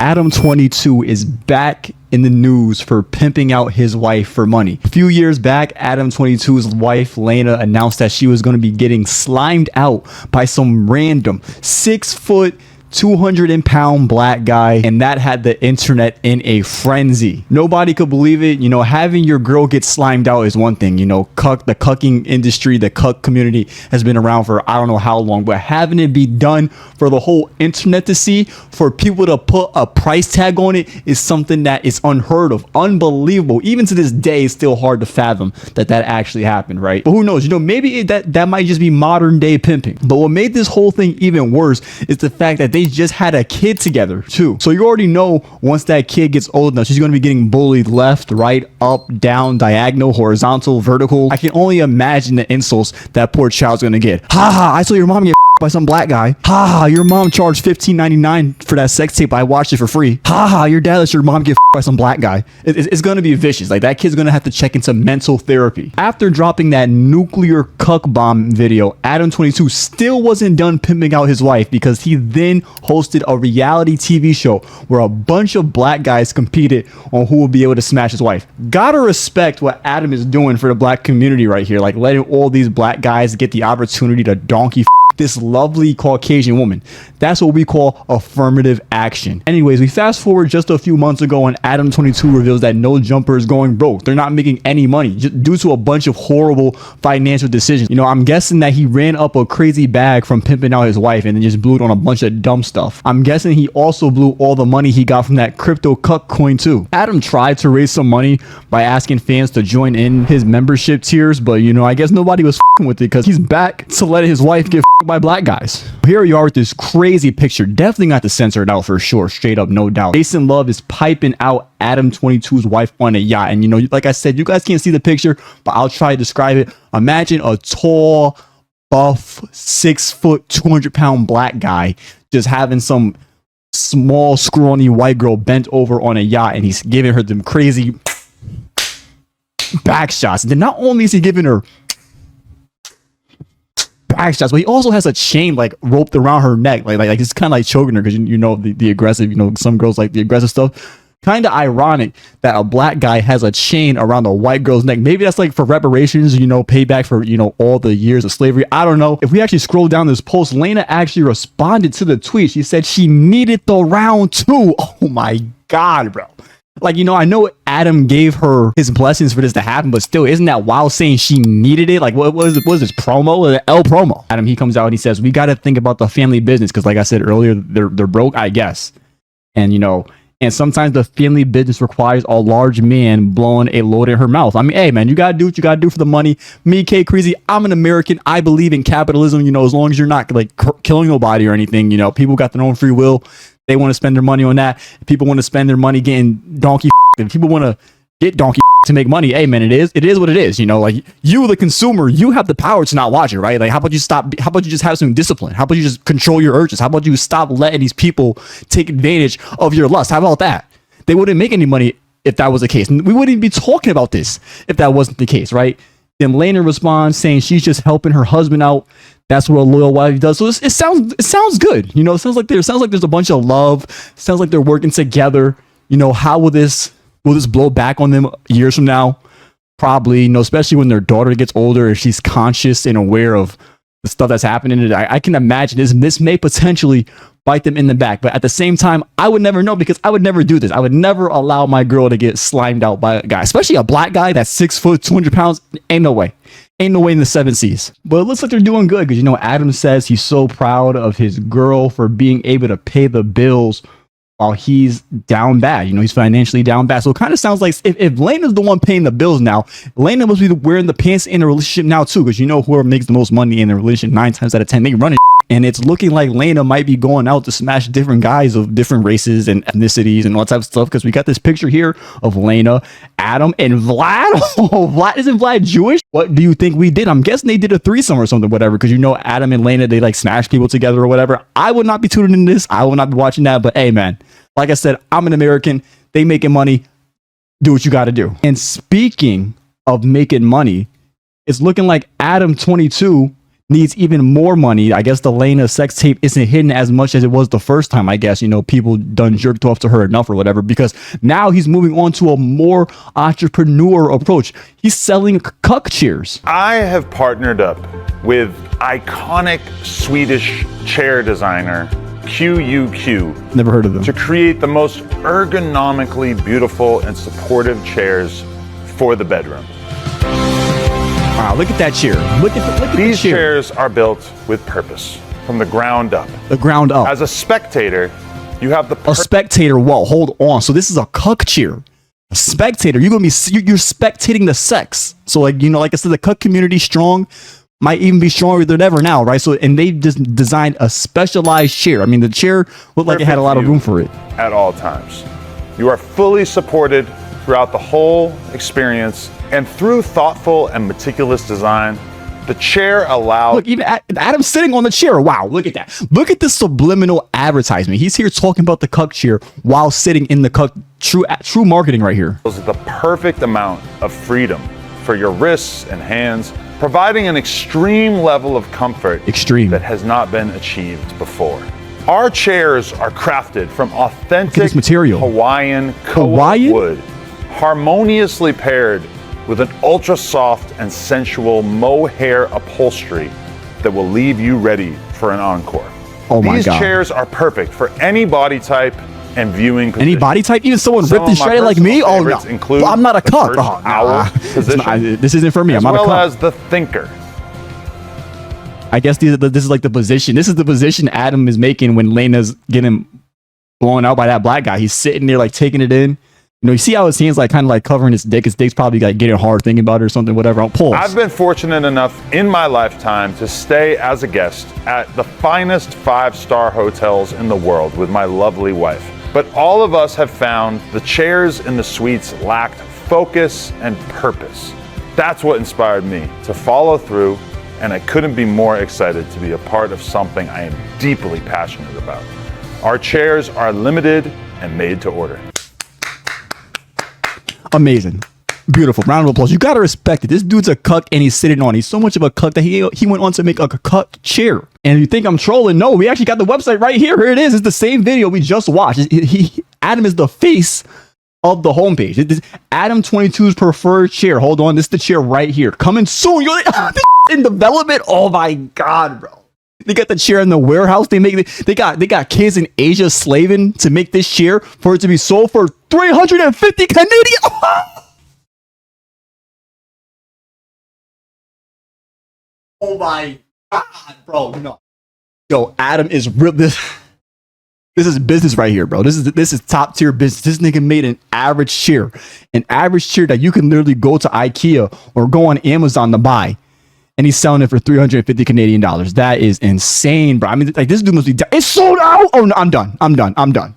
Adam 22 is back in the news for pimping out his wife for money. A few years back, Adam 22's wife, Lena, announced that she was going to be getting slimed out by some random 6-foot, 200-pound black guy, and that had the internet in a frenzy. Nobody could believe it. You know, having your girl get slimed out is one thing. You know, the cucking industry, the cuck community has been around for I don't know how long, but having it be done for the whole internet to see, for people to put a price tag on it, is something that is unheard of, unbelievable. Even to this day, it's still hard to fathom that actually happened, right? But who knows? You know, maybe that might just be modern day pimping. But what made this whole thing even worse is the fact that they just had a kid together too. So you already know once that kid gets old enough, she's going to be getting bullied left, right, up, down, diagonal, horizontal, vertical. I can only imagine the insults that poor child's going to get. Ha ha, I saw your mom get by some black guy. Ha ha, your mom charged $15.99 for that sex tape. I watched it for free. Ha ha, your dad lets your mom get by some black guy. It's gonna be vicious. Like, that kid's gonna have to check into mental therapy. After dropping that nuclear cuck bomb video, Adam 22 still wasn't done pimping out his wife, because he then hosted a reality TV show where a bunch of black guys competed on who will be able to smash his wife. Gotta respect what Adam is doing for the black community right here, like letting all these black guys get the opportunity to donkey this lovely Caucasian woman. That's what we call affirmative action. Anyways, we fast forward just a few months ago, and Adam 22 reveals that No Jumper is going broke. They're not making any money due to a bunch of horrible financial decisions. You know, I'm guessing that he ran up a crazy bag from pimping out his wife and then just blew it on a bunch of dumb stuff. I'm guessing he also blew all the money he got from that crypto cuck coin too. Adam tried to raise some money by asking fans to join in his membership tiers, but you know, I guess nobody was with it, because he's back to letting his wife get by black guys. Here you are with this crazy picture. Definitely got to censor it out for sure, straight up, no doubt. Jason Love is piping out Adam 22's wife on a yacht, and you know, like I said, you guys can't see the picture, but I'll try to describe it. Imagine a tall, buff, 6-foot, 200-pound black guy just having some small, scrawny white girl bent over on a yacht, and he's giving her them crazy back shots. And then not only is he giving her back shots, but he also has a chain like roped around her neck, like it's kind of like choking her, because you know the aggressive, you know, some girls like the aggressive stuff. Kind of ironic that a black guy has a chain around a white girl's neck. Maybe that's like for reparations, you know, payback for, you know, all the years of slavery. I don't know. If we actually scroll down this post, Lena actually responded to the tweet. She said she needed the round two. Oh my God, bro. Like, you know, I know Adam gave her his blessings for this to happen, but still, isn't that wild saying she needed it? Like, what was this promo? The L promo. Adam, he comes out and he says, we got to think about the family business, because like I said earlier, they're broke, I guess. And, you know, and sometimes the family business requires a large man blowing a load in her mouth. I mean, hey, man, you got to do what you got to do for the money. Me, Kreezy, I'm an American. I believe in capitalism, you know, as long as you're not like killing nobody or anything. You know, people got their own free will. They want to spend their money on that. If people want to spend their money getting donkey, if people want to get donkey to make money, hey man, it is what it is. You know, like, you, the consumer, you have the power to not watch it, right? Like, how about you stop? How about you just have some discipline? How about you just control your urges? How about you stop letting these people take advantage of your lust? How about that? They wouldn't make any money if that was the case. We wouldn't even be talking about this if that wasn't the case, right? Then Lena responds saying she's just helping her husband out. That's what a loyal wife does. So it sounds good. You know, it sounds like there's a bunch of love. It sounds like they're working together. You know, how will this blow back on them years from now? Probably, you know, especially when their daughter gets older and she's conscious and aware of the stuff that's happening. I can imagine this may potentially bite them in the back. But at the same time, I would never know, because I would never do this. I would never allow my girl to get slimed out by a guy, especially a black guy that's 6 foot, 200 pounds. Ain't no way. Ain't no way in the 7 C's. But it looks like they're doing good, because, you know, Adam says he's so proud of his girl for being able to pay the bills while he's down bad. You know, he's financially down bad. So it kind of sounds like if Lena's the one paying the bills now, Lena must be wearing the pants in a relationship now too, because you know whoever makes the most money in a relationship 9 times out of 10, they run it. And it's looking like Lena might be going out to smash different guys of different races and ethnicities and all that type of stuff, because we got this picture here of Lena, Adam, and Vlad. Oh, isn't Vlad Jewish? What do you think we did? I'm guessing they did a threesome or something, whatever, because you know Adam and Lena, they like smash people together or whatever. I would not be tuning in this. I will not be watching that. But hey, man, like I said, I'm an American. They making money. Do what you got to do. And speaking of making money, it's looking like Adam 22 needs even more money. I guess the Lena sex tape isn't hidden as much as it was the first time. I guess, you know, people done jerked off to her enough or whatever, because now he's moving on to a more entrepreneur approach. He's selling cuck chairs. I have partnered up with iconic Swedish chair designer QUQ. Never heard of them. To create the most ergonomically beautiful and supportive chairs for the bedroom. Wow, look at that chair. Look at These the chair. chairs are built with purpose from the ground up. The ground up. As a spectator, you have the A spectator. Whoa, hold on. So this is a cuck chair. A spectator. You're spectating the sex. So, like, you know, like I said, the cuck community strong, might even be stronger than ever now, right? So, and they just designed a specialized chair. I mean, the chair looked like it had a lot of room for it. At all times. You are fully supported throughout the whole experience, and through thoughtful and meticulous design, the chair allows... Look, even Adam's sitting on the chair. Wow, look at that. Look at the subliminal advertisement. He's here talking about the cuck chair while sitting in the cuck. True marketing right here. The perfect amount of freedom for your wrists and hands, providing an extreme level of comfort that has not been achieved before. Our chairs are crafted from authentic material. Hawaiian wood, harmoniously paired with an ultra soft and sensual mohair upholstery that will leave you ready for an encore. Oh my God. These chairs are perfect for any body type and viewing position. Any body type? Even someone ripped and shredded like me? Oh no. Include I'm not a cuck. This isn't for me. I'm not a cuck. As well as the thinker. I guess this is like the position. This is the position Adam is making when Lena's getting blown out by that black guy. He's sitting there like taking it in. You know, you see how his hands like kind of like covering his dick. His dick's probably like getting hard thinking about it or something, whatever. I'll pause. I've been fortunate enough in my lifetime to stay as a guest at the finest 5-star hotels in the world with my lovely wife. But all of us have found the chairs in the suites lacked focus and purpose. That's what inspired me to follow through, and I couldn't be more excited to be a part of something I am deeply passionate about. Our chairs are limited and made to order. Amazing. Beautiful. Round of applause. You gotta respect it. This dude's a cuck and he's sitting on. He's so much of a cuck that he went on to make a cuck chair. And you think I'm trolling? No, we actually got the website right here. Here it is. It's the same video we just watched. Adam is the face of the homepage. It is Adam 22's preferred chair. Hold on. This is the chair right here. Coming soon. You're in development. Oh my God, bro. They got the chair in the warehouse. They got kids in Asia slaving to make this chair for it to be sold for 350 Canadian. Oh my God, bro. No. Yo, Adam is real. This is business right here, bro. This is top tier business. This nigga made an average chair that you can literally go to IKEA or go on Amazon to buy. And he's selling it for 350 Canadian dollars. That is insane, bro. I mean, like, this dude must be... It's sold out! Oh, no, I'm done.